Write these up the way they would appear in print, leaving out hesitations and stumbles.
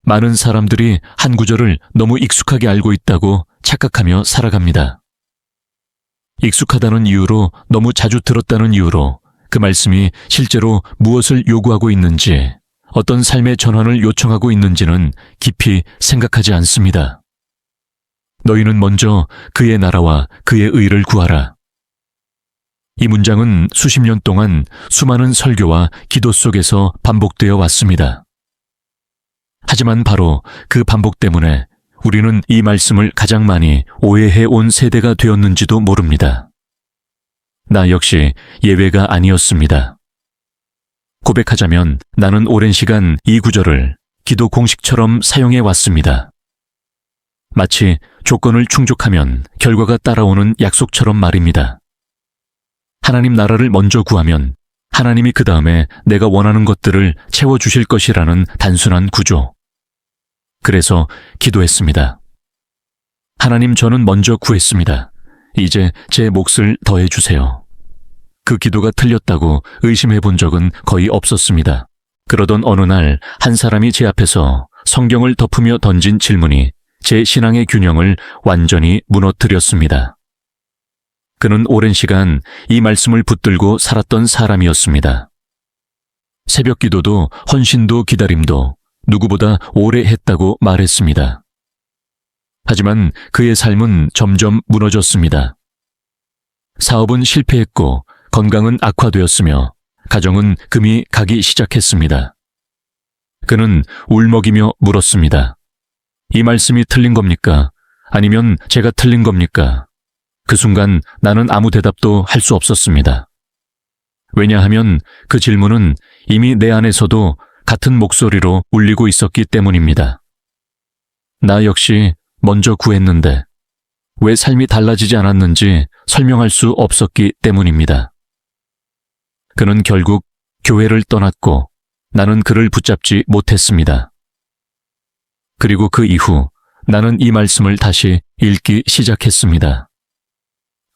많은 사람들이 한 구절을 너무 익숙하게 알고 있다고 착각하며 살아갑니다. 익숙하다는 이유로, 너무 자주 들었다는 이유로 그 말씀이 실제로 무엇을 요구하고 있는지, 어떤 삶의 전환을 요청하고 있는지는 깊이 생각하지 않습니다. 너희는 먼저 그의 나라와 그의 의를 구하라. 이 문장은 수십 년 동안 수많은 설교와 기도 속에서 반복되어 왔습니다. 하지만 바로 그 반복 때문에 우리는 이 말씀을 가장 많이 오해해 온 세대가 되었는지도 모릅니다. 나 역시 예외가 아니었습니다. 고백하자면 나는 오랜 시간 이 구절을 기도 공식처럼 사용해 왔습니다. 마치 조건을 충족하면 결과가 따라오는 약속처럼 말입니다. 하나님 나라를 먼저 구하면 하나님이 그 다음에 내가 원하는 것들을 채워주실 것이라는 단순한 구조. 그래서 기도했습니다. 하나님, 저는 먼저 구했습니다. 이제 제 몫을 더해주세요. 그 기도가 틀렸다고 의심해 본 적은 거의 없었습니다. 그러던 어느 날 한 사람이 제 앞에서 성경을 덮으며 던진 질문이 제 신앙의 균형을 완전히 무너뜨렸습니다. 그는 오랜 시간 이 말씀을 붙들고 살았던 사람이었습니다. 새벽 기도도 헌신도 기다림도 누구보다 오래 했다고 말했습니다. 하지만 그의 삶은 점점 무너졌습니다. 사업은 실패했고 건강은 악화되었으며 가정은 금이 가기 시작했습니다. 그는 울먹이며 물었습니다. 이 말씀이 틀린 겁니까? 아니면 제가 틀린 겁니까? 그 순간 나는 아무 대답도 할 수 없었습니다. 왜냐하면 그 질문은 이미 내 안에서도 같은 목소리로 울리고 있었기 때문입니다. 나 역시 먼저 구했는데 왜 삶이 달라지지 않았는지 설명할 수 없었기 때문입니다. 그는 결국 교회를 떠났고 나는 그를 붙잡지 못했습니다. 그리고 그 이후 나는 이 말씀을 다시 읽기 시작했습니다.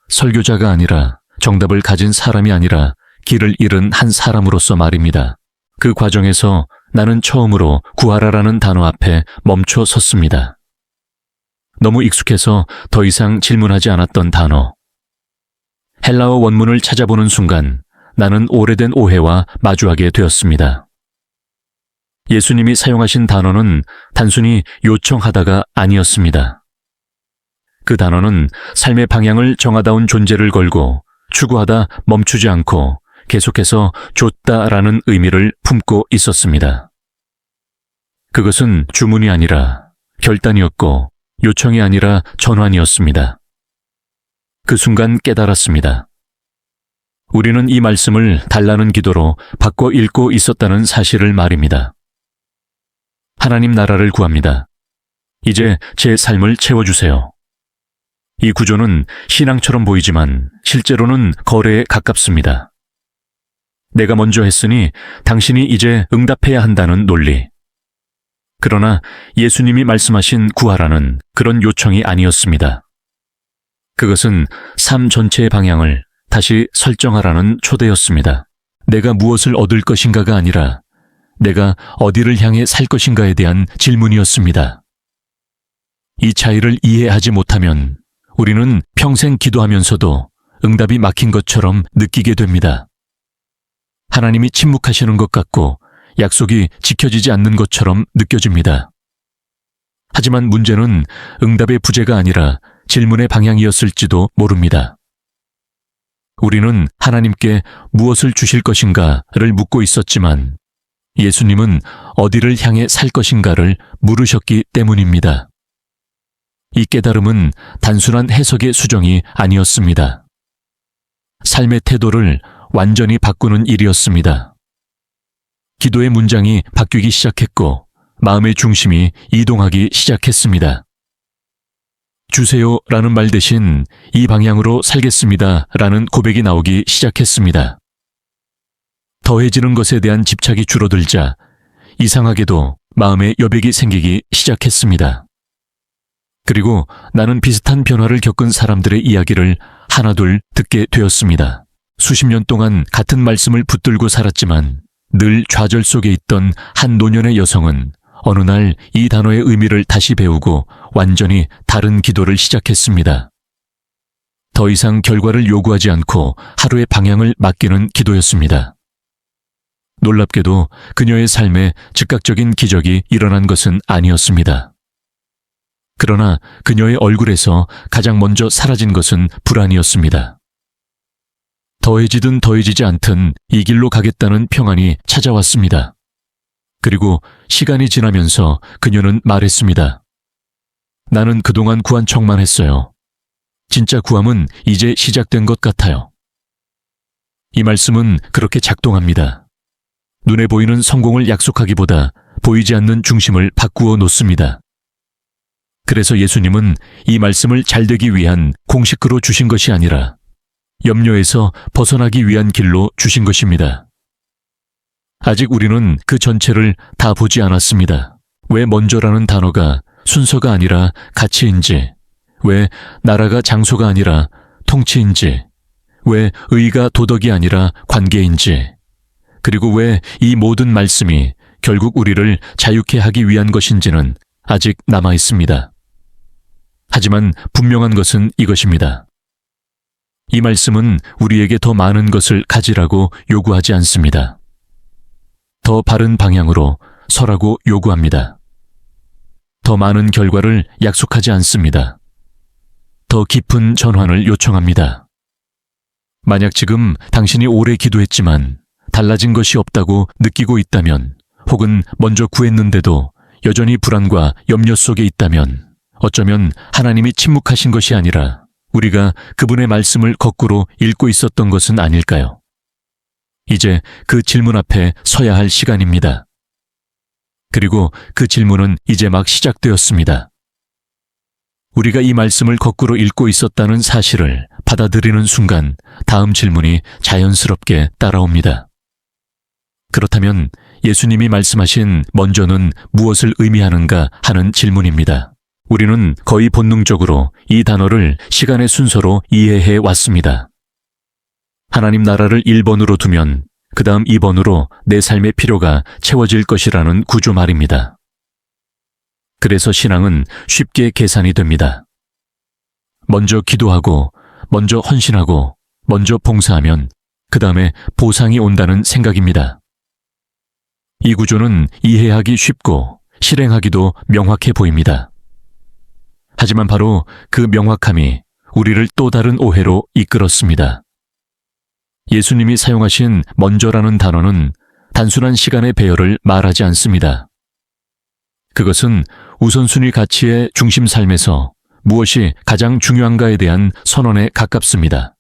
설교자가 아니라, 정답을 가진 사람이 아니라 길을 잃은 한 사람으로서 말입니다. 그 과정에서 나는 처음으로 구하라라는 단어 앞에 멈춰 섰습니다. 너무 익숙해서 더 이상 질문하지 않았던 단어. 헬라어 원문을 찾아보는 순간 나는 오래된 오해와 마주하게 되었습니다. 예수님이 사용하신 단어는 단순히 요청하다가 아니었습니다. 그 단어는 삶의 방향을 정하다 온 존재를 걸고 추구하다 멈추지 않고 계속해서 줬다라는 의미를 품고 있었습니다. 그것은 주문이 아니라 결단이었고 요청이 아니라 전환이었습니다. 그 순간 깨달았습니다. 우리는 이 말씀을 달라는 기도로 바꿔 읽고 있었다는 사실을 말입니다. 하나님 나라를 구합니다. 이제 제 삶을 채워주세요. 이 구조는 신앙처럼 보이지만 실제로는 거래에 가깝습니다. 내가 먼저 했으니 당신이 이제 응답해야 한다는 논리. 그러나 예수님이 말씀하신 구하라는 그런 요청이 아니었습니다. 그것은 삶 전체의 방향을 다시 설정하라는 초대였습니다. 내가 무엇을 얻을 것인가가 아니라 내가 어디를 향해 살 것인가에 대한 질문이었습니다. 이 차이를 이해하지 못하면 우리는 평생 기도하면서도 응답이 막힌 것처럼 느끼게 됩니다. 하나님이 침묵하시는 것 같고 약속이 지켜지지 않는 것처럼 느껴집니다. 하지만 문제는 응답의 부재가 아니라 질문의 방향이었을지도 모릅니다. 우리는 하나님께 무엇을 주실 것인가를 묻고 있었지만 예수님은 어디를 향해 살 것인가를 물으셨기 때문입니다. 이 깨달음은 단순한 해석의 수정이 아니었습니다. 삶의 태도를 완전히 바꾸는 일이었습니다. 기도의 문장이 바뀌기 시작했고 마음의 중심이 이동하기 시작했습니다. 주세요라는 말 대신 이 방향으로 살겠습니다라는 고백이 나오기 시작했습니다. 더해지는 것에 대한 집착이 줄어들자 이상하게도 마음의 여백이 생기기 시작했습니다. 그리고 나는 비슷한 변화를 겪은 사람들의 이야기를 하나둘 듣게 되었습니다. 수십 년 동안 같은 말씀을 붙들고 살았지만 늘 좌절 속에 있던 한 노년의 여성은 어느 날 이 단어의 의미를 다시 배우고 완전히 다른 기도를 시작했습니다. 더 이상 결과를 요구하지 않고 하루의 방향을 맡기는 기도였습니다. 놀랍게도 그녀의 삶에 즉각적인 기적이 일어난 것은 아니었습니다. 그러나 그녀의 얼굴에서 가장 먼저 사라진 것은 불안이었습니다. 더해지든 더해지지 않든 이 길로 가겠다는 평안이 찾아왔습니다. 그리고 시간이 지나면서 그녀는 말했습니다. 나는 그동안 구한 척만 했어요. 진짜 구함은 이제 시작된 것 같아요. 이 말씀은 그렇게 작동합니다. 눈에 보이는 성공을 약속하기보다 보이지 않는 중심을 바꾸어 놓습니다. 그래서 예수님은 이 말씀을 잘되기 위한 공식으로 주신 것이 아니라 염려에서 벗어나기 위한 길로 주신 것입니다. 아직 우리는 그 전체를 다 보지 않았습니다. 왜 먼저라는 단어가 순서가 아니라 가치인지, 왜 나라가 장소가 아니라 통치인지, 왜 의가 도덕이 아니라 관계인지, 그리고 왜 이 모든 말씀이 결국 우리를 자유케 하기 위한 것인지는 아직 남아 있습니다. 하지만 분명한 것은 이것입니다. 이 말씀은 우리에게 더 많은 것을 가지라고 요구하지 않습니다. 더 바른 방향으로 서라고 요구합니다. 더 많은 결과를 약속하지 않습니다. 더 깊은 전환을 요청합니다. 만약 지금 당신이 오래 기도했지만 달라진 것이 없다고 느끼고 있다면, 혹은 먼저 구했는데도 여전히 불안과 염려 속에 있다면, 어쩌면 하나님이 침묵하신 것이 아니라 우리가 그분의 말씀을 거꾸로 읽고 있었던 것은 아닐까요? 이제 그 질문 앞에 서야 할 시간입니다. 그리고 그 질문은 이제 막 시작되었습니다. 우리가 이 말씀을 거꾸로 읽고 있었다는 사실을 받아들이는 순간 다음 질문이 자연스럽게 따라옵니다. 그렇다면 예수님이 말씀하신 먼저는 무엇을 의미하는가 하는 질문입니다. 우리는 거의 본능적으로 이 단어를 시간의 순서로 이해해 왔습니다. 하나님 나라를 1번으로 두면 그 다음 2번으로 내 삶의 필요가 채워질 것이라는 구조 말입니다. 그래서 신앙은 쉽게 계산이 됩니다. 먼저 기도하고, 먼저 헌신하고, 먼저 봉사하면 그 다음에 보상이 온다는 생각입니다. 이 구조는 이해하기 쉽고 실행하기도 명확해 보입니다. 하지만 바로 그 명확함이 우리를 또 다른 오해로 이끌었습니다. 예수님이 사용하신 먼저라는 단어는 단순한 시간의 배열을 말하지 않습니다. 그것은 우선순위 가치의 중심 삶에서 무엇이 가장 중요한가에 대한 선언에 가깝습니다.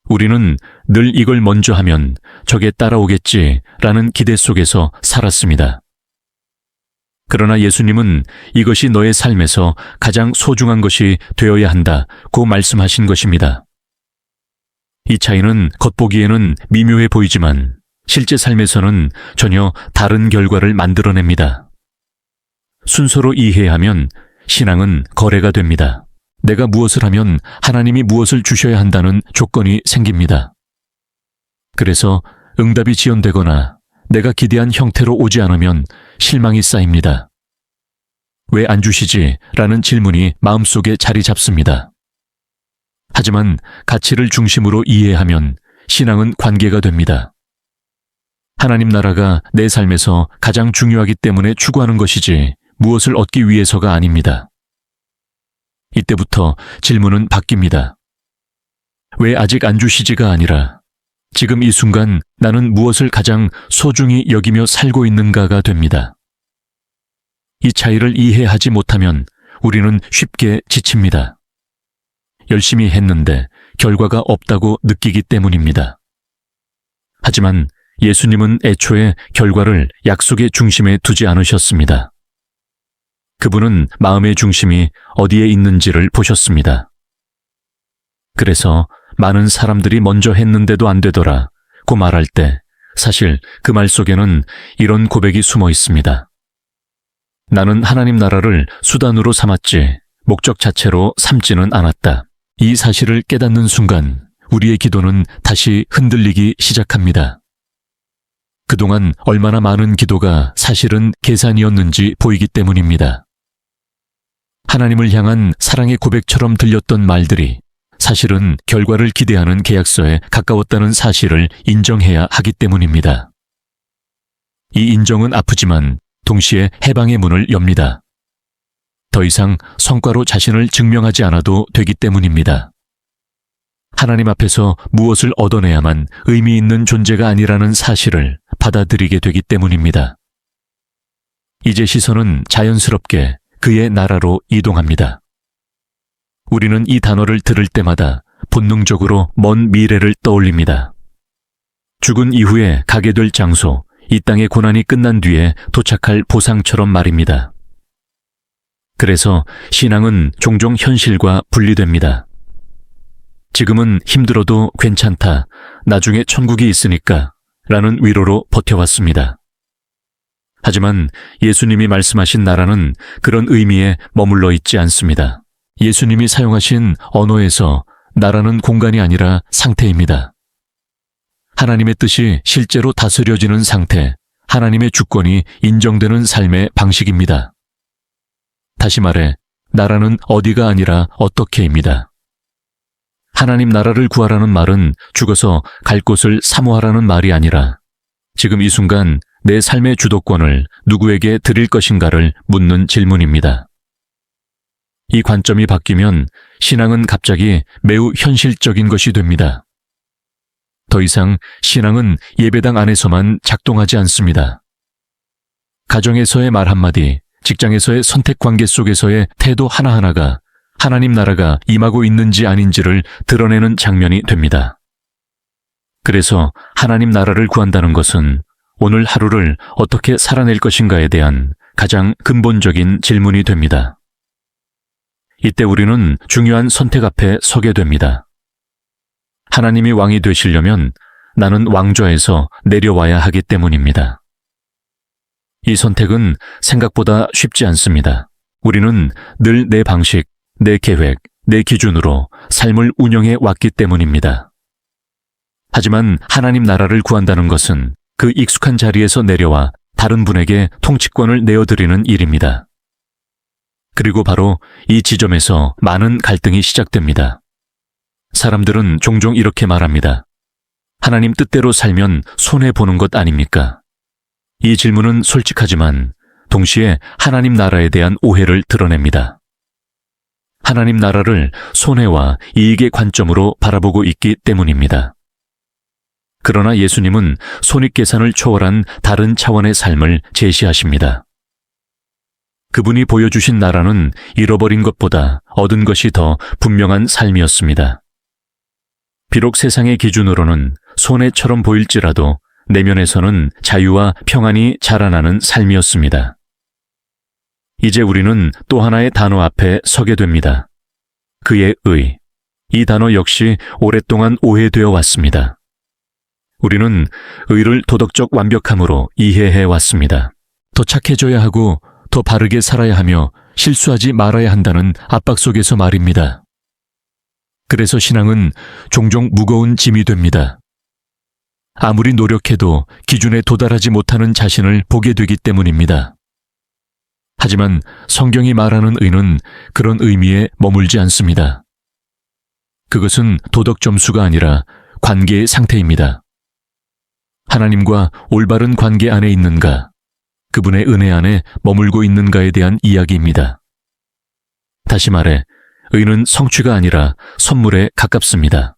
우리는 늘 이걸 먼저 하면 저게 따라오겠지라는 기대 속에서 살았습니다. 그러나 예수님은 이것이 너의 삶에서 가장 소중한 것이 되어야 한다고 말씀하신 것입니다. 이 차이는 겉보기에는 미묘해 보이지만 실제 삶에서는 전혀 다른 결과를 만들어냅니다. 순서로 이해하면 신앙은 거래가 됩니다. 내가 무엇을 하면 하나님이 무엇을 주셔야 한다는 조건이 생깁니다. 그래서 응답이 지연되거나 내가 기대한 형태로 오지 않으면 실망이 쌓입니다. 왜 안 주시지? 라는 질문이 마음속에 자리 잡습니다. 하지만 가치를 중심으로 이해하면 신앙은 관계가 됩니다. 하나님 나라가 내 삶에서 가장 중요하기 때문에 추구하는 것이지 무엇을 얻기 위해서가 아닙니다. 이때부터 질문은 바뀝니다. 왜 아직 안 주시지가 아니라 지금 이 순간 나는 무엇을 가장 소중히 여기며 살고 있는가가 됩니다. 이 차이를 이해하지 못하면 우리는 쉽게 지칩니다. 열심히 했는데 결과가 없다고 느끼기 때문입니다. 하지만 예수님은 애초에 결과를 약속의 중심에 두지 않으셨습니다. 그분은 마음의 중심이 어디에 있는지를 보셨습니다. 그래서 많은 사람들이 먼저 했는데도 안 되더라 고 말할 때 사실 그 말 속에는 이런 고백이 숨어 있습니다. 나는 하나님 나라를 수단으로 삼았지 목적 자체로 삼지는 않았다. 이 사실을 깨닫는 순간 우리의 기도는 다시 흔들리기 시작합니다. 그동안 얼마나 많은 기도가 사실은 계산이었는지 보이기 때문입니다. 하나님을 향한 사랑의 고백처럼 들렸던 말들이 사실은 결과를 기대하는 계약서에 가까웠다는 사실을 인정해야 하기 때문입니다. 이 인정은 아프지만 동시에 해방의 문을 엽니다. 더 이상 성과로 자신을 증명하지 않아도 되기 때문입니다. 하나님 앞에서 무엇을 얻어내야만 의미 있는 존재가 아니라는 사실을 받아들이게 되기 때문입니다. 이제 시선은 자연스럽게 그의 나라로 이동합니다. 우리는 이 단어를 들을 때마다 본능적으로 먼 미래를 떠올립니다. 죽은 이후에 가게 될 장소, 이 땅의 고난이 끝난 뒤에 도착할 보상처럼 말입니다. 그래서 신앙은 종종 현실과 분리됩니다. 지금은 힘들어도 괜찮다, 나중에 천국이 있으니까 라는 위로로 버텨왔습니다. 하지만 예수님이 말씀하신 나라는 그런 의미에 머물러 있지 않습니다. 예수님이 사용하신 언어에서 나라는 공간이 아니라 상태입니다. 하나님의 뜻이 실제로 다스려지는 상태, 하나님의 주권이 인정되는 삶의 방식입니다. 다시 말해, 나라는 어디가 아니라 어떻게입니다. 하나님 나라를 구하라는 말은 죽어서 갈 곳을 사모하라는 말이 아니라 지금 이 순간 내 삶의 주도권을 누구에게 드릴 것인가를 묻는 질문입니다. 이 관점이 바뀌면 신앙은 갑자기 매우 현실적인 것이 됩니다. 더 이상 신앙은 예배당 안에서만 작동하지 않습니다. 가정에서의 말 한마디, 직장에서의 선택 관계 속에서의 태도 하나하나가 하나님 나라가 임하고 있는지 아닌지를 드러내는 장면이 됩니다. 그래서 하나님 나라를 구한다는 것은 오늘 하루를 어떻게 살아낼 것인가에 대한 가장 근본적인 질문이 됩니다. 이때 우리는 중요한 선택 앞에 서게 됩니다. 하나님이 왕이 되시려면 나는 왕좌에서 내려와야 하기 때문입니다. 이 선택은 생각보다 쉽지 않습니다. 우리는 늘 내 방식, 내 계획, 내 기준으로 삶을 운영해 왔기 때문입니다. 하지만 하나님 나라를 구한다는 것은 그 익숙한 자리에서 내려와 다른 분에게 통치권을 내어드리는 일입니다. 그리고 바로 이 지점에서 많은 갈등이 시작됩니다. 사람들은 종종 이렇게 말합니다. 하나님 뜻대로 살면 손해보는 것 아닙니까? 이 질문은 솔직하지만 동시에 하나님 나라에 대한 오해를 드러냅니다. 하나님 나라를 손해와 이익의 관점으로 바라보고 있기 때문입니다. 그러나 예수님은 손익계산을 초월한 다른 차원의 삶을 제시하십니다. 그분이 보여주신 나라는 잃어버린 것보다 얻은 것이 더 분명한 삶이었습니다. 비록 세상의 기준으로는 손해처럼 보일지라도 내면에서는 자유와 평안이 자라나는 삶이었습니다. 이제 우리는 또 하나의 단어 앞에 서게 됩니다. 그의 의. 이 단어 역시 오랫동안 오해되어 왔습니다. 우리는 의를 도덕적 완벽함으로 이해해 왔습니다. 더 착해져야 하고 더 바르게 살아야 하며 실수하지 말아야 한다는 압박 속에서 말입니다. 그래서 신앙은 종종 무거운 짐이 됩니다. 아무리 노력해도 기준에 도달하지 못하는 자신을 보게 되기 때문입니다. 하지만 성경이 말하는 의는 그런 의미에 머물지 않습니다. 그것은 도덕 점수가 아니라 관계의 상태입니다. 하나님과 올바른 관계 안에 있는가, 그분의 은혜 안에 머물고 있는가에 대한 이야기입니다. 다시 말해, 의는 성취가 아니라 선물에 가깝습니다.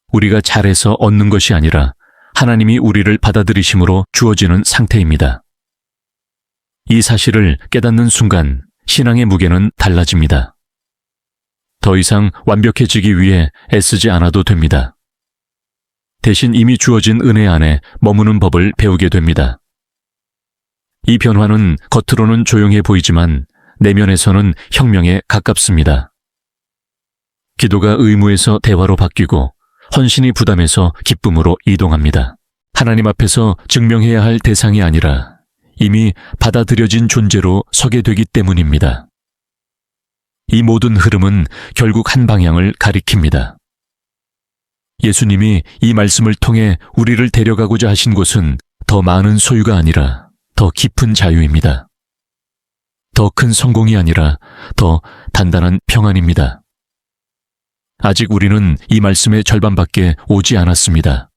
우리가 잘해서 얻는 것이 아니라 하나님이 우리를 받아들이심으로 주어지는 상태입니다. 이 사실을 깨닫는 순간 신앙의 무게는 달라집니다. 더 이상 완벽해지기 위해 애쓰지 않아도 됩니다. 대신 이미 주어진 은혜 안에 머무는 법을 배우게 됩니다. 이 변화는 겉으로는 조용해 보이지만 내면에서는 혁명에 가깝습니다. 기도가 의무에서 대화로 바뀌고 헌신이 부담에서 기쁨으로 이동합니다. 하나님 앞에서 증명해야 할 대상이 아니라 이미 받아들여진 존재로 서게 되기 때문입니다. 이 모든 흐름은 결국 한 방향을 가리킵니다. 예수님이 이 말씀을 통해 우리를 데려가고자 하신 곳은 더 많은 소유가 아니라 더 깊은 자유입니다. 더 큰 성공이 아니라 더 단단한 평안입니다. 아직 우리는 이 말씀의 절반밖에 오지 않았습니다.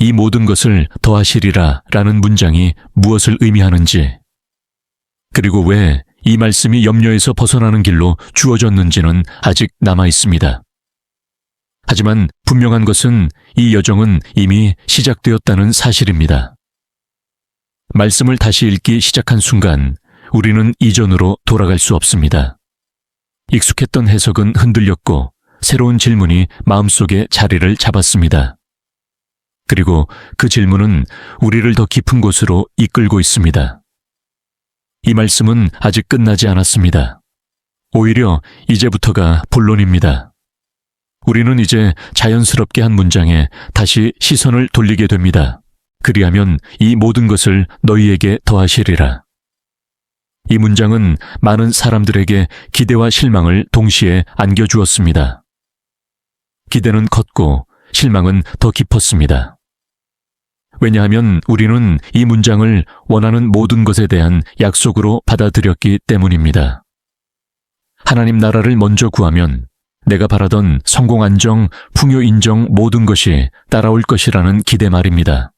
이 모든 것을 더하시리라 라는 문장이 무엇을 의미하는지, 그리고 왜 이 말씀이 염려에서 벗어나는 길로 주어졌는지는 아직 남아 있습니다. 하지만 분명한 것은 이 여정은 이미 시작되었다는 사실입니다. 말씀을 다시 읽기 시작한 순간 우리는 이전으로 돌아갈 수 없습니다. 익숙했던 해석은 흔들렸고 새로운 질문이 마음속에 자리를 잡았습니다. 그리고 그 질문은 우리를 더 깊은 곳으로 이끌고 있습니다. 이 말씀은 아직 끝나지 않았습니다. 오히려 이제부터가 본론입니다. 우리는 이제 자연스럽게 한 문장에 다시 시선을 돌리게 됩니다. 그리하면 이 모든 것을 너희에게 더하시리라. 이 문장은 많은 사람들에게 기대와 실망을 동시에 안겨주었습니다. 기대는 컸고 실망은 더 깊었습니다. 왜냐하면 우리는 이 문장을 원하는 모든 것에 대한 약속으로 받아들였기 때문입니다. 하나님 나라를 먼저 구하면 내가 바라던 성공 안정, 풍요 인정 모든 것이 따라올 것이라는 기대 말입니다.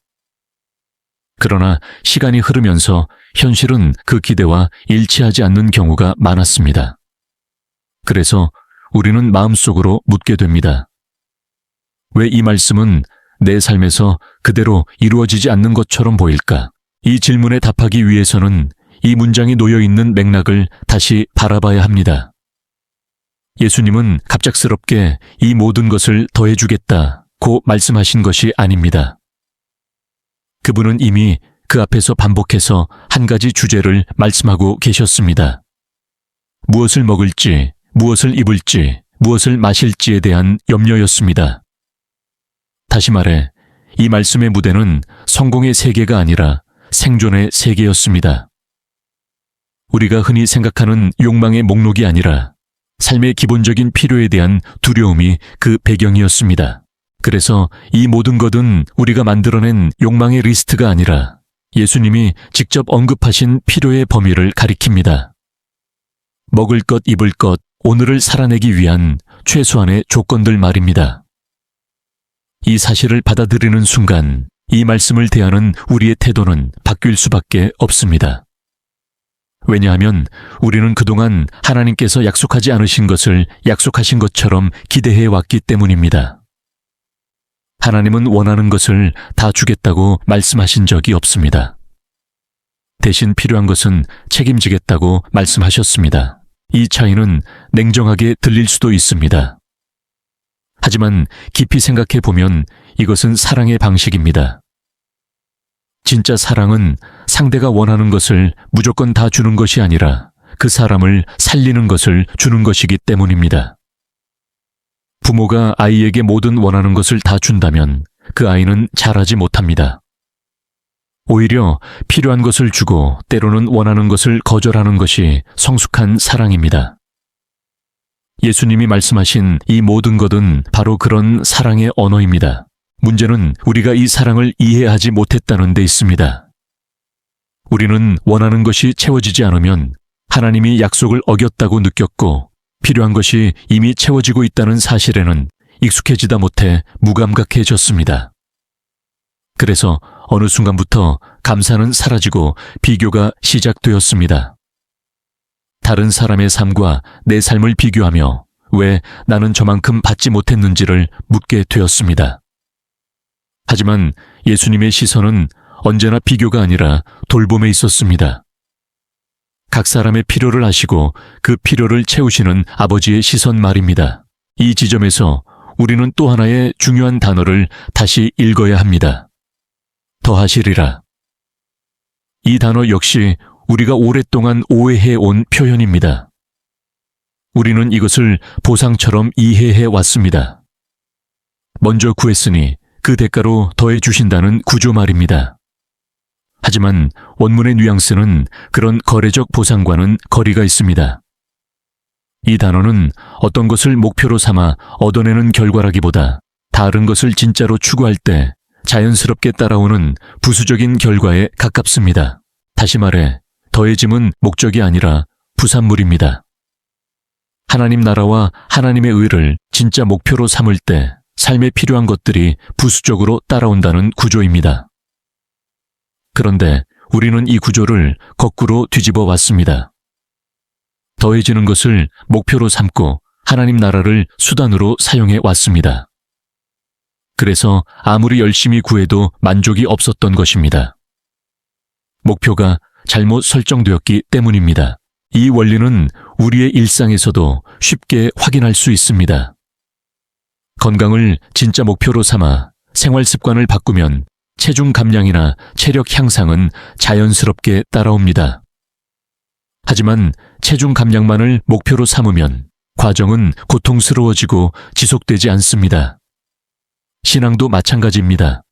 그러나 시간이 흐르면서 현실은 그 기대와 일치하지 않는 경우가 많았습니다. 그래서 우리는 마음속으로 묻게 됩니다. 왜 이 말씀은 내 삶에서 그대로 이루어지지 않는 것처럼 보일까? 이 질문에 답하기 위해서는 이 문장이 놓여 있는 맥락을 다시 바라봐야 합니다. 예수님은 갑작스럽게 이 모든 것을 더해주겠다고 말씀하신 것이 아닙니다. 그분은 이미 그 앞에서 반복해서 한 가지 주제를 말씀하고 계셨습니다. 무엇을 먹을지, 무엇을 입을지, 무엇을 마실지에 대한 염려였습니다. 다시 말해, 이 말씀의 무대는 성공의 세계가 아니라 생존의 세계였습니다. 우리가 흔히 생각하는 욕망의 목록이 아니라 삶의 기본적인 필요에 대한 두려움이 그 배경이었습니다. 그래서 이 모든 것은 우리가 만들어낸 욕망의 리스트가 아니라 예수님이 직접 언급하신 필요의 범위를 가리킵니다. 먹을 것, 입을 것, 오늘을 살아내기 위한 최소한의 조건들 말입니다. 이 사실을 받아들이는 순간 이 말씀을 대하는 우리의 태도는 바뀔 수밖에 없습니다. 왜냐하면 우리는 그동안 하나님께서 약속하지 않으신 것을 약속하신 것처럼 기대해 왔기 때문입니다. 하나님은 원하는 것을 다 주겠다고 말씀하신 적이 없습니다. 대신 필요한 것은 책임지겠다고 말씀하셨습니다. 이 차이는 냉정하게 들릴 수도 있습니다. 하지만 깊이 생각해 보면 이것은 사랑의 방식입니다. 진짜 사랑은 상대가 원하는 것을 무조건 다 주는 것이 아니라 그 사람을 살리는 것을 주는 것이기 때문입니다. 부모가 아이에게 모든 원하는 것을 다 준다면 그 아이는 자라지 못합니다. 오히려 필요한 것을 주고 때로는 원하는 것을 거절하는 것이 성숙한 사랑입니다. 예수님이 말씀하신 이 모든 것은 바로 그런 사랑의 언어입니다. 문제는 우리가 이 사랑을 이해하지 못했다는 데 있습니다. 우리는 원하는 것이 채워지지 않으면 하나님이 약속을 어겼다고 느꼈고 필요한 것이 이미 채워지고 있다는 사실에는 익숙해지다 못해 무감각해졌습니다. 그래서 어느 순간부터 감사는 사라지고 비교가 시작되었습니다. 다른 사람의 삶과 내 삶을 비교하며 왜 나는 저만큼 받지 못했는지를 묻게 되었습니다. 하지만 예수님의 시선은 언제나 비교가 아니라 돌봄에 있었습니다. 각 사람의 필요를 아시고 그 필요를 채우시는 아버지의 시선 말입니다. 이 지점에서 우리는 또 하나의 중요한 단어를 다시 읽어야 합니다. 더하시리라. 이 단어 역시 우리가 오랫동안 오해해 온 표현입니다. 우리는 이것을 보상처럼 이해해 왔습니다. 먼저 구했으니 그 대가로 더해 주신다는 구조 말입니다. 하지만 원문의 뉘앙스는 그런 거래적 보상과는 거리가 있습니다. 이 단어는 어떤 것을 목표로 삼아 얻어내는 결과라기보다 다른 것을 진짜로 추구할 때 자연스럽게 따라오는 부수적인 결과에 가깝습니다. 다시 말해, 더해짐은 목적이 아니라 부산물입니다. 하나님 나라와 하나님의 의를 진짜 목표로 삼을 때 삶에 필요한 것들이 부수적으로 따라온다는 구조입니다. 그런데 우리는 이 구조를 거꾸로 뒤집어 왔습니다. 더해지는 것을 목표로 삼고 하나님 나라를 수단으로 사용해 왔습니다. 그래서 아무리 열심히 구해도 만족이 없었던 것입니다. 목표가 잘못 설정되었기 때문입니다. 이 원리는 우리의 일상에서도 쉽게 확인할 수 있습니다. 건강을 진짜 목표로 삼아 생활 습관을 바꾸면 체중 감량이나 체력 향상은 자연스럽게 따라옵니다. 하지만 체중 감량만을 목표로 삼으면 과정은 고통스러워지고 지속되지 않습니다. 신앙도 마찬가지입니다.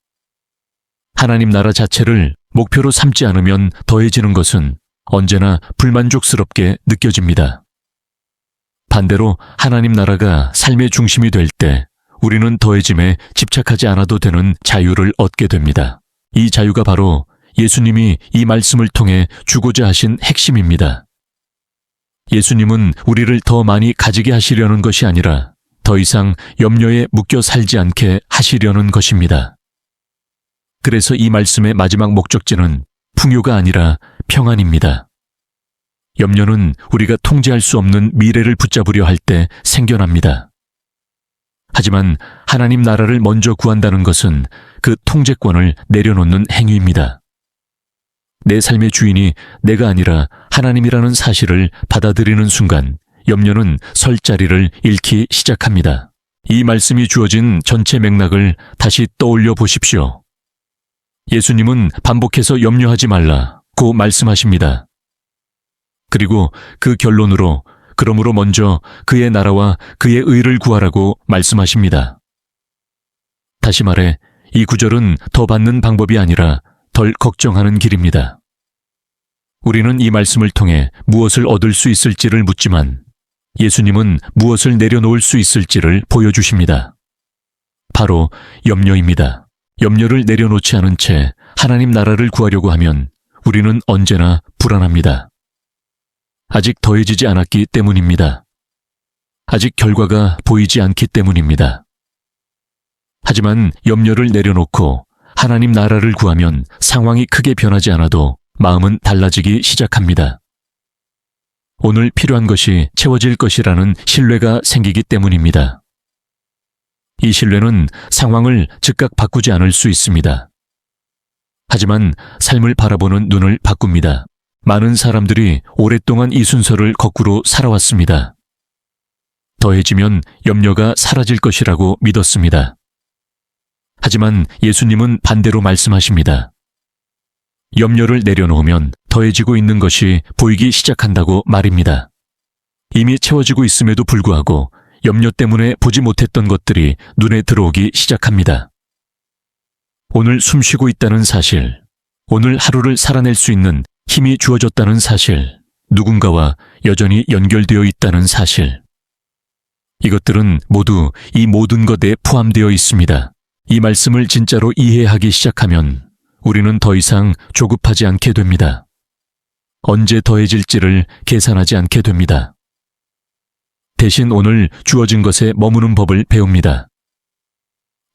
하나님 나라 자체를 목표로 삼지 않으면 더해지는 것은 언제나 불만족스럽게 느껴집니다. 반대로 하나님 나라가 삶의 중심이 될 때 우리는 더해짐에 집착하지 않아도 되는 자유를 얻게 됩니다. 이 자유가 바로 예수님이 이 말씀을 통해 주고자 하신 핵심입니다. 예수님은 우리를 더 많이 가지게 하시려는 것이 아니라 더 이상 염려에 묶여 살지 않게 하시려는 것입니다. 그래서 이 말씀의 마지막 목적지는 풍요가 아니라 평안입니다. 염려는 우리가 통제할 수 없는 미래를 붙잡으려 할 때 생겨납니다. 하지만 하나님 나라를 먼저 구한다는 것은 그 통제권을 내려놓는 행위입니다. 내 삶의 주인이 내가 아니라 하나님이라는 사실을 받아들이는 순간 염려는 설 자리를 잃기 시작합니다. 이 말씀이 주어진 전체 맥락을 다시 떠올려 보십시오. 예수님은 반복해서 염려하지 말라고 말씀하십니다. 그리고 그 결론으로 그러므로 먼저 그의 나라와 그의 의를 구하라고 말씀하십니다. 다시 말해 이 구절은 더 받는 방법이 아니라 덜 걱정하는 길입니다. 우리는 이 말씀을 통해 무엇을 얻을 수 있을지를 묻지만 예수님은 무엇을 내려놓을 수 있을지를 보여주십니다. 바로 염려입니다. 염려를 내려놓지 않은 채 하나님 나라를 구하려고 하면 우리는 언제나 불안합니다. 아직 더해지지 않았기 때문입니다. 아직 결과가 보이지 않기 때문입니다. 하지만 염려를 내려놓고 하나님 나라를 구하면 상황이 크게 변하지 않아도 마음은 달라지기 시작합니다. 오늘 필요한 것이 채워질 것이라는 신뢰가 생기기 때문입니다. 이 신뢰는 상황을 즉각 바꾸지 않을 수 있습니다. 하지만 삶을 바라보는 눈을 바꿉니다. 많은 사람들이 오랫동안 이 순서를 거꾸로 살아왔습니다. 더해지면 염려가 사라질 것이라고 믿었습니다. 하지만 예수님은 반대로 말씀하십니다. 염려를 내려놓으면 더해지고 있는 것이 보이기 시작한다고 말입니다. 이미 채워지고 있음에도 불구하고 염려 때문에 보지 못했던 것들이 눈에 들어오기 시작합니다. 오늘 숨쉬고 있다는 사실, 오늘 하루를 살아낼 수 있는 힘이 주어졌다는 사실, 누군가와 여전히 연결되어 있다는 사실. 이것들은 모두 이 모든 것에 포함되어 있습니다. 이 말씀을 진짜로 이해하기 시작하면 우리는 더 이상 조급하지 않게 됩니다. 언제 더해질지를 계산하지 않게 됩니다. 대신 오늘 주어진 것에 머무는 법을 배웁니다.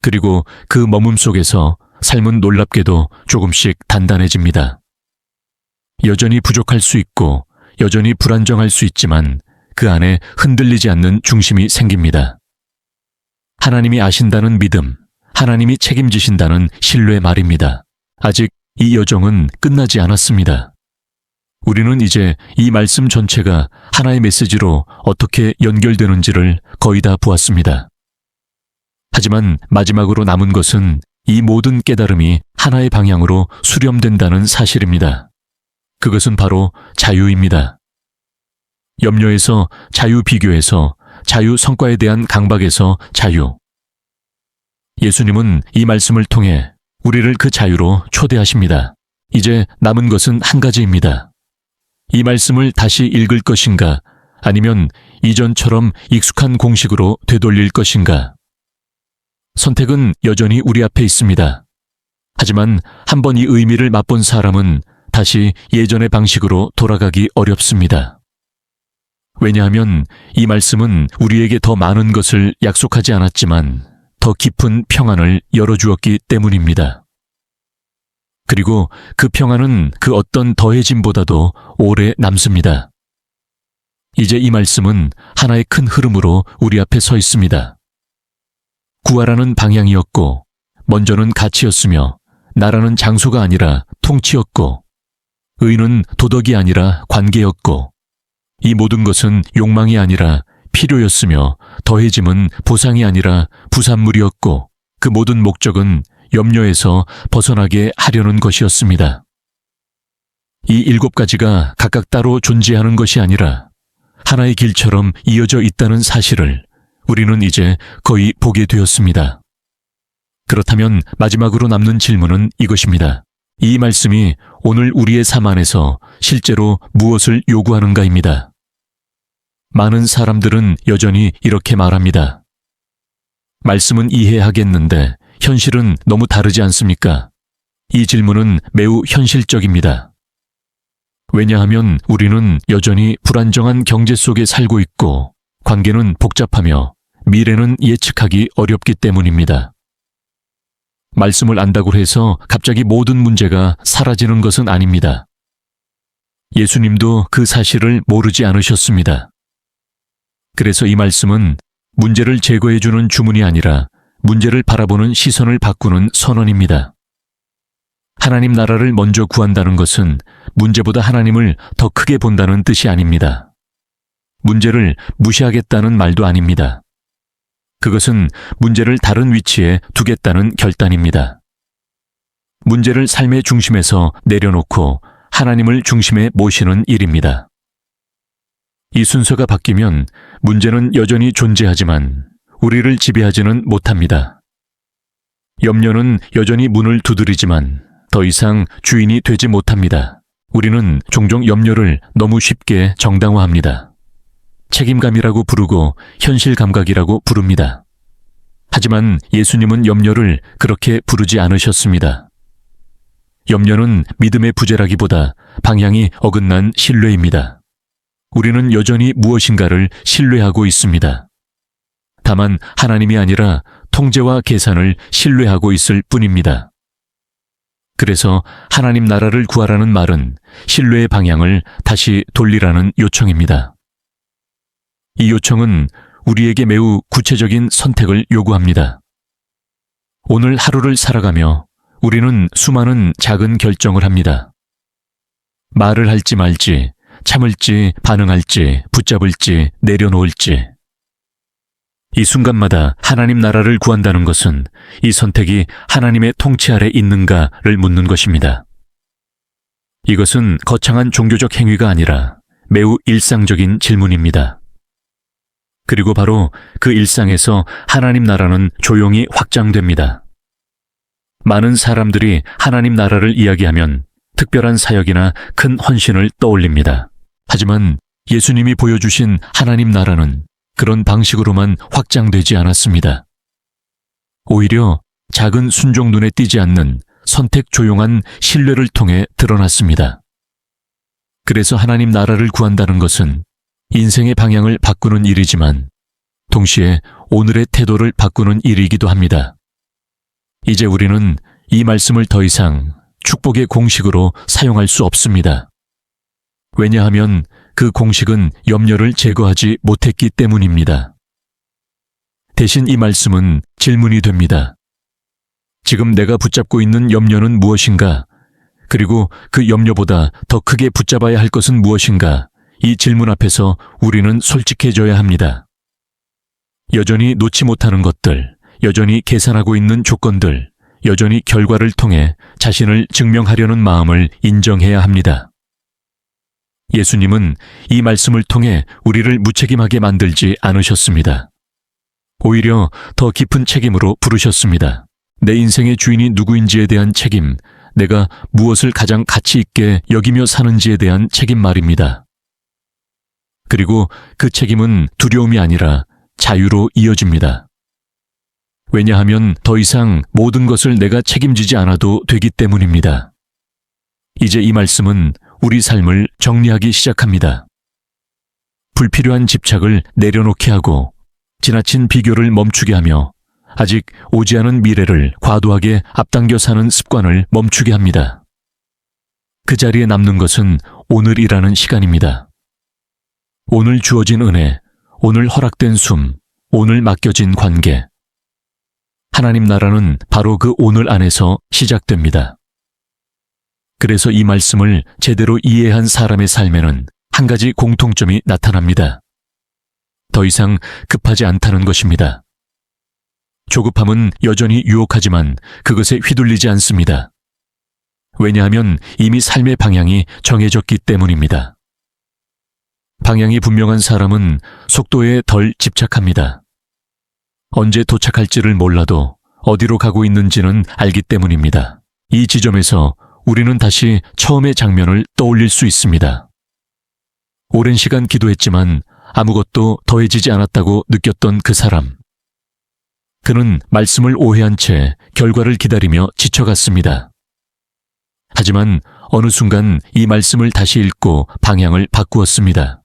그리고 그 머문 속에서 삶은 놀랍게도 조금씩 단단해집니다. 여전히 부족할 수 있고 여전히 불안정할 수 있지만 그 안에 흔들리지 않는 중심이 생깁니다. 하나님이 아신다는 믿음, 하나님이 책임지신다는 신뢰 말입니다. 아직 이 여정은 끝나지 않았습니다. 우리는 이제 이 말씀 전체가 하나의 메시지로 어떻게 연결되는지를 거의 다 보았습니다. 하지만 마지막으로 남은 것은 이 모든 깨달음이 하나의 방향으로 수렴된다는 사실입니다. 그것은 바로 자유입니다. 염려에서 자유 비교에서 자유 성과에 대한 강박에서 자유. 예수님은 이 말씀을 통해 우리를 그 자유로 초대하십니다. 이제 남은 것은 한 가지입니다. 이 말씀을 다시 읽을 것인가 아니면 이전처럼 익숙한 공식으로 되돌릴 것인가. 선택은 여전히 우리 앞에 있습니다. 하지만 한번 이 의미를 맛본 사람은 다시 예전의 방식으로 돌아가기 어렵습니다. 왜냐하면 이 말씀은 우리에게 더 많은 것을 약속하지 않았지만 더 깊은 평안을 열어주었기 때문입니다. 그리고 그 평안은 그 어떤 더해짐보다도 오래 남습니다. 이제 이 말씀은 하나의 큰 흐름으로 우리 앞에 서 있습니다. 구하라는 방향이었고, 먼저는 가치였으며, 나라는 장소가 아니라 통치였고, 의는 도덕이 아니라 관계였고, 이 모든 것은 욕망이 아니라 필요였으며, 더해짐은 보상이 아니라 부산물이었고, 그 모든 목적은 염려에서 벗어나게 하려는 것이었습니다. 이 7가지가 각각 따로 존재하는 것이 아니라 하나의 길처럼 이어져 있다는 사실을 우리는 이제 거의 보게 되었습니다. 그렇다면 마지막으로 남는 질문은 이것입니다. 이 말씀이 오늘 우리의 삶 안에서 실제로 무엇을 요구하는가입니다. 많은 사람들은 여전히 이렇게 말합니다. 말씀은 이해하겠는데 현실은 너무 다르지 않습니까? 이 질문은 매우 현실적입니다. 왜냐하면 우리는 여전히 불안정한 경제 속에 살고 있고 관계는 복잡하며 미래는 예측하기 어렵기 때문입니다. 말씀을 안다고 해서 갑자기 모든 문제가 사라지는 것은 아닙니다. 예수님도 그 사실을 모르지 않으셨습니다. 그래서 이 말씀은 문제를 제거해주는 주문이 아니라 문제를 바라보는 시선을 바꾸는 선언입니다. 하나님 나라를 먼저 구한다는 것은 문제보다 하나님을 더 크게 본다는 뜻이 아닙니다. 문제를 무시하겠다는 말도 아닙니다. 그것은 문제를 다른 위치에 두겠다는 결단입니다. 문제를 삶의 중심에서 내려놓고 하나님을 중심에 모시는 일입니다. 이 순서가 바뀌면 문제는 여전히 존재하지만 우리를 지배하지는 못합니다. 염려는 여전히 문을 두드리지만 더 이상 주인이 되지 못합니다. 우리는 종종 염려를 너무 쉽게 정당화합니다. 책임감이라고 부르고 현실 감각이라고 부릅니다. 하지만 예수님은 염려를 그렇게 부르지 않으셨습니다. 염려는 믿음의 부재라기보다 방향이 어긋난 신뢰입니다. 우리는 여전히 무엇인가를 신뢰하고 있습니다. 다만 하나님이 아니라 통제와 계산을 신뢰하고 있을 뿐입니다. 그래서 하나님 나라를 구하라는 말은 신뢰의 방향을 다시 돌리라는 요청입니다. 이 요청은 우리에게 매우 구체적인 선택을 요구합니다. 오늘 하루를 살아가며 우리는 수많은 작은 결정을 합니다. 말을 할지 말지, 참을지 반응할지, 붙잡을지 내려놓을지. 이 순간마다 하나님 나라를 구한다는 것은 이 선택이 하나님의 통치 아래 있는가를 묻는 것입니다. 이것은 거창한 종교적 행위가 아니라 매우 일상적인 질문입니다. 그리고 바로 그 일상에서 하나님 나라는 조용히 확장됩니다. 많은 사람들이 하나님 나라를 이야기하면 특별한 사역이나 큰 헌신을 떠올립니다. 하지만 예수님이 보여주신 하나님 나라는 그런 방식으로만 확장되지 않았습니다. 오히려 작은 순종 눈에 띄지 않는 선택 조용한 신뢰를 통해 드러났습니다. 그래서 하나님 나라를 구한다는 것은 인생의 방향을 바꾸는 일이지만 동시에 오늘의 태도를 바꾸는 일이기도 합니다. 이제 우리는 이 말씀을 더 이상 축복의 공식으로 사용할 수 없습니다. 왜냐하면 그 공식은 염려를 제거하지 못했기 때문입니다. 대신 이 말씀은 질문이 됩니다. 지금 내가 붙잡고 있는 염려는 무엇인가? 그리고 그 염려보다 더 크게 붙잡아야 할 것은 무엇인가? 이 질문 앞에서 우리는 솔직해져야 합니다. 여전히 놓지 못하는 것들, 여전히 계산하고 있는 조건들, 여전히 결과를 통해 자신을 증명하려는 마음을 인정해야 합니다. 예수님은 이 말씀을 통해 우리를 무책임하게 만들지 않으셨습니다. 오히려 더 깊은 책임으로 부르셨습니다. 내 인생의 주인이 누구인지에 대한 책임, 내가 무엇을 가장 가치 있게 여기며 사는지에 대한 책임 말입니다. 그리고 그 책임은 두려움이 아니라 자유로 이어집니다. 왜냐하면 더 이상 모든 것을 내가 책임지지 않아도 되기 때문입니다. 이제 이 말씀은 우리 삶을 정리하기 시작합니다. 불필요한 집착을 내려놓게 하고 지나친 비교를 멈추게 하며 아직 오지 않은 미래를 과도하게 앞당겨 사는 습관을 멈추게 합니다. 그 자리에 남는 것은 오늘이라는 시간입니다. 오늘 주어진 은혜, 오늘 허락된 숨, 오늘 맡겨진 관계. 하나님 나라는 바로 그 오늘 안에서 시작됩니다. 그래서 이 말씀을 제대로 이해한 사람의 삶에는 한 가지 공통점이 나타납니다. 더 이상 급하지 않다는 것입니다. 조급함은 여전히 유혹하지만 그것에 휘둘리지 않습니다. 왜냐하면 이미 삶의 방향이 정해졌기 때문입니다. 방향이 분명한 사람은 속도에 덜 집착합니다. 언제 도착할지를 몰라도 어디로 가고 있는지는 알기 때문입니다. 이 지점에서 우리는 다시 처음의 장면을 떠올릴 수 있습니다. 오랜 시간 기도했지만 아무것도 더해지지 않았다고 느꼈던 그 사람. 그는 말씀을 오해한 채 결과를 기다리며 지쳐갔습니다. 하지만 어느 순간 이 말씀을 다시 읽고 방향을 바꾸었습니다.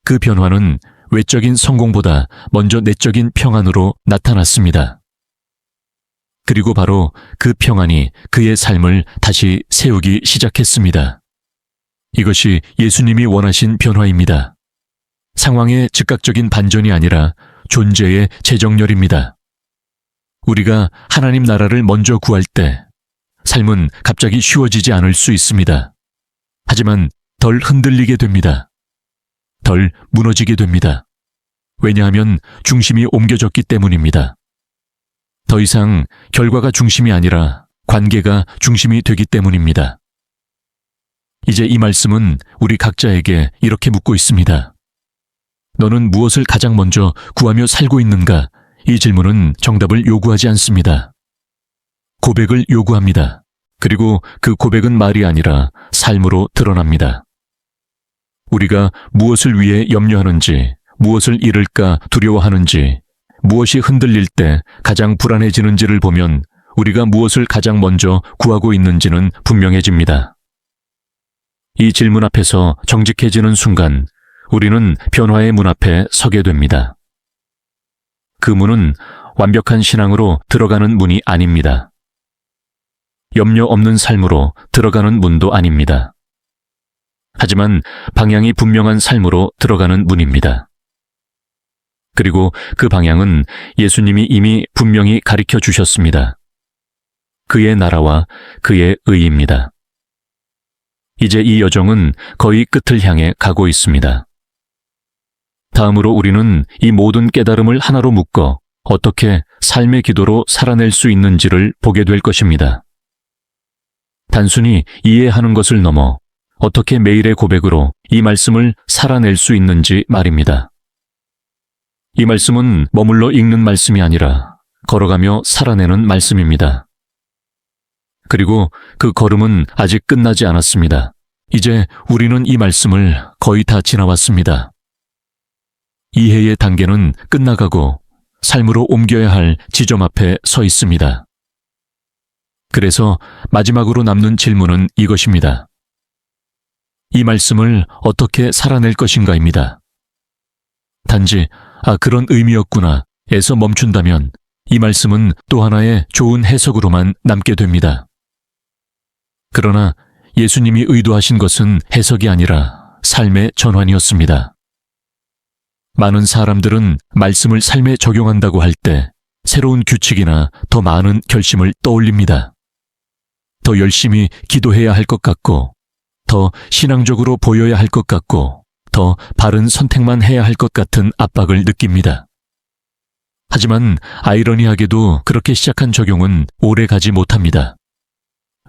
그 변화는 외적인 성공보다 먼저 내적인 평안으로 나타났습니다. 그리고 바로 그 평안이 그의 삶을 다시 세우기 시작했습니다. 이것이 예수님이 원하신 변화입니다. 상황의 즉각적인 반전이 아니라 존재의 재정렬입니다. 우리가 하나님 나라를 먼저 구할 때 삶은 갑자기 쉬워지지 않을 수 있습니다. 하지만 덜 흔들리게 됩니다. 덜 무너지게 됩니다. 왜냐하면 중심이 옮겨졌기 때문입니다. 더 이상 결과가 중심이 아니라 관계가 중심이 되기 때문입니다. 이제 이 말씀은 우리 각자에게 이렇게 묻고 있습니다. 너는 무엇을 가장 먼저 구하며 살고 있는가? 이 질문은 정답을 요구하지 않습니다. 고백을 요구합니다. 그리고 그 고백은 말이 아니라 삶으로 드러납니다. 우리가 무엇을 위해 염려하는지, 무엇을 잃을까 두려워하는지, 무엇이 흔들릴 때 가장 불안해지는지를 보면 우리가 무엇을 가장 먼저 구하고 있는지는 분명해집니다. 이 질문 앞에서 정직해지는 순간 우리는 변화의 문 앞에 서게 됩니다. 그 문은 완벽한 신앙으로 들어가는 문이 아닙니다. 염려 없는 삶으로 들어가는 문도 아닙니다. 하지만 방향이 분명한 삶으로 들어가는 문입니다. 그리고 그 방향은 예수님이 이미 분명히 가르쳐 주셨습니다. 그의 나라와 그의 의입니다. 이제 이 여정은 거의 끝을 향해 가고 있습니다. 다음으로 우리는 이 모든 깨달음을 하나로 묶어 어떻게 삶의 기도로 살아낼 수 있는지를 보게 될 것입니다. 단순히 이해하는 것을 넘어 어떻게 매일의 고백으로 이 말씀을 살아낼 수 있는지 말입니다. 이 말씀은 머물러 읽는 말씀이 아니라 걸어가며 살아내는 말씀입니다. 그리고 그 걸음은 아직 끝나지 않았습니다. 이제 우리는 이 말씀을 거의 다 지나왔습니다. 이해의 단계는 끝나가고 삶으로 옮겨야 할 지점 앞에 서 있습니다. 그래서 마지막으로 남는 질문은 이것입니다. 이 말씀을 어떻게 살아낼 것인가입니다. 단지 그런 의미였구나 에서 멈춘다면 이 말씀은 또 하나의 좋은 해석으로만 남게 됩니다. 그러나 예수님이 의도하신 것은 해석이 아니라 삶의 전환이었습니다. 많은 사람들은 말씀을 삶에 적용한다고 할 때 새로운 규칙이나 더 많은 결심을 떠올립니다. 더 열심히 기도해야 할 것 같고, 더 신앙적으로 보여야 할 것 같고, 더 바른 선택만 해야 할 것 같은 압박을 느낍니다. 하지만 아이러니하게도 그렇게 시작한 적용은 오래 가지 못합니다.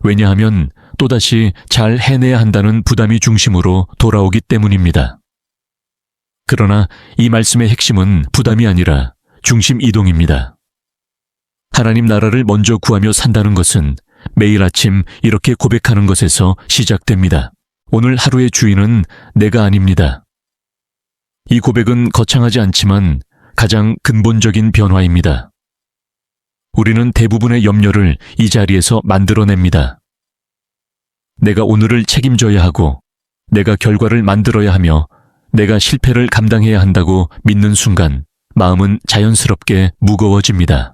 왜냐하면 또다시 잘 해내야 한다는 부담이 중심으로 돌아오기 때문입니다. 그러나 이 말씀의 핵심은 부담이 아니라 중심 이동입니다. 하나님 나라를 먼저 구하며 산다는 것은 매일 아침 이렇게 고백하는 것에서 시작됩니다. 오늘 하루의 주인은 내가 아닙니다. 이 고백은 거창하지 않지만 가장 근본적인 변화입니다. 우리는 대부분의 염려를 이 자리에서 만들어냅니다. 내가 오늘을 책임져야 하고, 내가 결과를 만들어야 하며, 내가 실패를 감당해야 한다고 믿는 순간 마음은 자연스럽게 무거워집니다.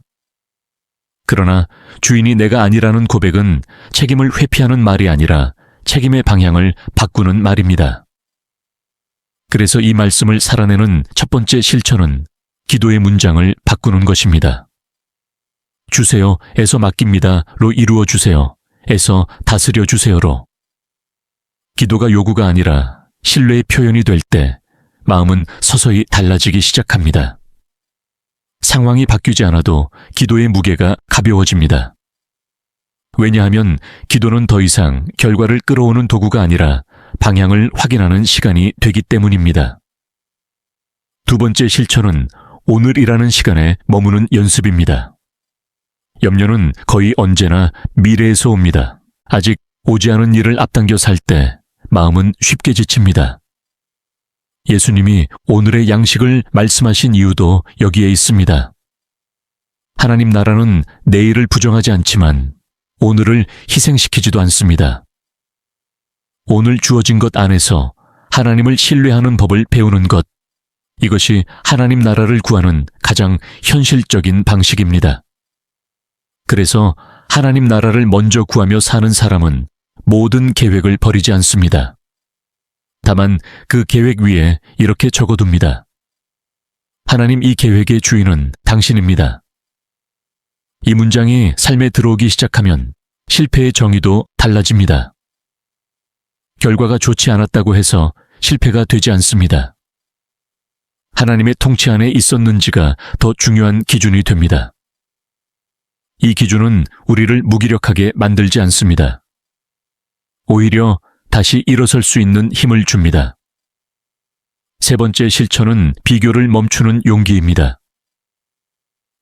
그러나 주인이 내가 아니라는 고백은 책임을 회피하는 말이 아니라 책임의 방향을 바꾸는 말입니다. 그래서 이 말씀을 살아내는 첫 번째 실천은 기도의 문장을 바꾸는 것입니다. 주세요, 에서 맡깁니다,로 이루어 주세요, 에서 다스려 주세요로. 기도가 요구가 아니라 신뢰의 표현이 될 때 마음은 서서히 달라지기 시작합니다. 상황이 바뀌지 않아도 기도의 무게가 가벼워집니다. 왜냐하면 기도는 더 이상 결과를 끌어오는 도구가 아니라 방향을 확인하는 시간이 되기 때문입니다. 두 번째 실천은 오늘이라는 시간에 머무는 연습입니다. 염려는 거의 언제나 미래에서 옵니다. 아직 오지 않은 일을 앞당겨 살 때 마음은 쉽게 지칩니다. 예수님이 오늘의 양식을 말씀하신 이유도 여기에 있습니다. 하나님 나라는 내일을 부정하지 않지만 오늘을 희생시키지도 않습니다. 오늘 주어진 것 안에서 하나님을 신뢰하는 법을 배우는 것, 이것이 하나님 나라를 구하는 가장 현실적인 방식입니다. 그래서 하나님 나라를 먼저 구하며 사는 사람은 모든 계획을 버리지 않습니다. 다만 그 계획 위에 이렇게 적어둡니다. 하나님, 이 계획의 주인은 당신입니다. 이 문장이 삶에 들어오기 시작하면 실패의 정의도 달라집니다. 결과가 좋지 않았다고 해서 실패가 되지 않습니다. 하나님의 통치 안에 있었는지가 더 중요한 기준이 됩니다. 이 기준은 우리를 무기력하게 만들지 않습니다. 오히려 다시 일어설 수 있는 힘을 줍니다. 세 번째 실천은 비교를 멈추는 용기입니다.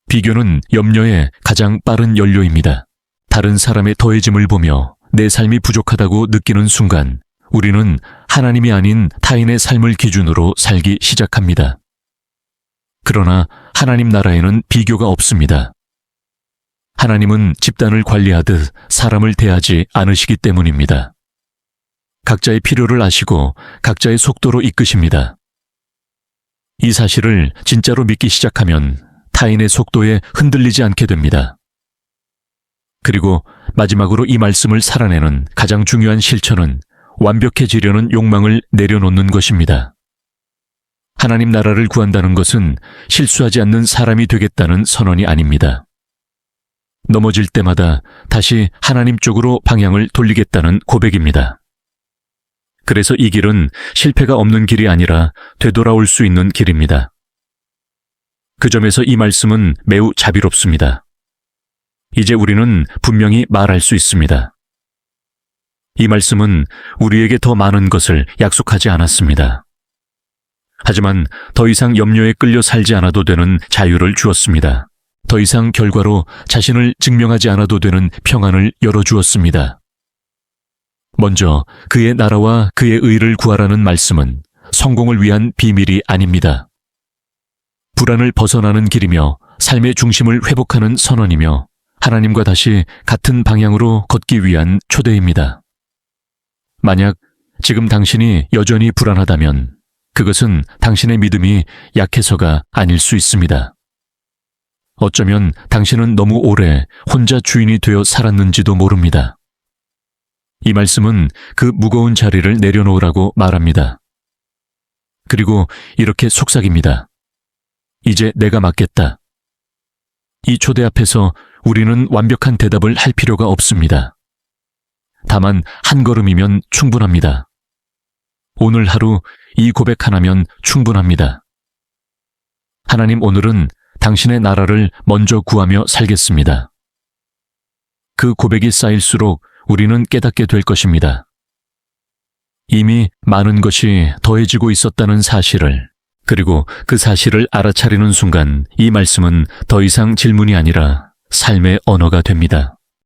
비교는 염려의 가장 빠른 연료입니다. 다른 사람의 더해짐을 보며 내 삶이 부족하다고 느끼는 순간 우리는 하나님이 아닌 타인의 삶을 기준으로 살기 시작합니다. 그러나 하나님 나라에는 비교가 없습니다. 하나님은 집단을 관리하듯 사람을 대하지 않으시기 때문입니다. 각자의 필요를 아시고 각자의 속도로 이끄십니다. 이 사실을 진짜로 믿기 시작하면 타인의 속도에 흔들리지 않게 됩니다. 그리고 마지막으로 이 말씀을 살아내는 가장 중요한 실천은 완벽해지려는 욕망을 내려놓는 것입니다. 하나님 나라를 구한다는 것은 실수하지 않는 사람이 되겠다는 선언이 아닙니다. 넘어질 때마다 다시 하나님 쪽으로 방향을 돌리겠다는 고백입니다. 그래서 이 길은 실패가 없는 길이 아니라 되돌아올 수 있는 길입니다. 그 점에서 이 말씀은 매우 자비롭습니다. 이제 우리는 분명히 말할 수 있습니다. 이 말씀은 우리에게 더 많은 것을 약속하지 않았습니다. 하지만 더 이상 염려에 끌려 살지 않아도 되는 자유를 주었습니다. 더 이상 결과로 자신을 증명하지 않아도 되는 평안을 열어주었습니다. 먼저 그의 나라와 그의 의를 구하라는 말씀은 성공을 위한 비밀이 아닙니다. 불안을 벗어나는 길이며 삶의 중심을 회복하는 선언이며 하나님과 다시 같은 방향으로 걷기 위한 초대입니다. 만약 지금 당신이 여전히 불안하다면 그것은 당신의 믿음이 약해서가 아닐 수 있습니다. 어쩌면 당신은 너무 오래 혼자 주인이 되어 살았는지도 모릅니다. 이 말씀은 그 무거운 자리를 내려놓으라고 말합니다. 그리고 이렇게 속삭입니다. 이제 내가 맡겠다. 이 초대 앞에서 우리는 완벽한 대답을 할 필요가 없습니다. 다만 한 걸음이면 충분합니다. 오늘 하루 이 고백 하나면 충분합니다. 하나님, 오늘은 당신의 나라를 먼저 구하며 살겠습니다. 그 고백이 쌓일수록 우리는 깨닫게 될 것입니다. 이미 많은 것이 더해지고 있었다는 사실을, 그리고 그 사실을 알아차리는 순간 이 말씀은 더 이상 질문이 아니라 삶의 언어가 됩니다.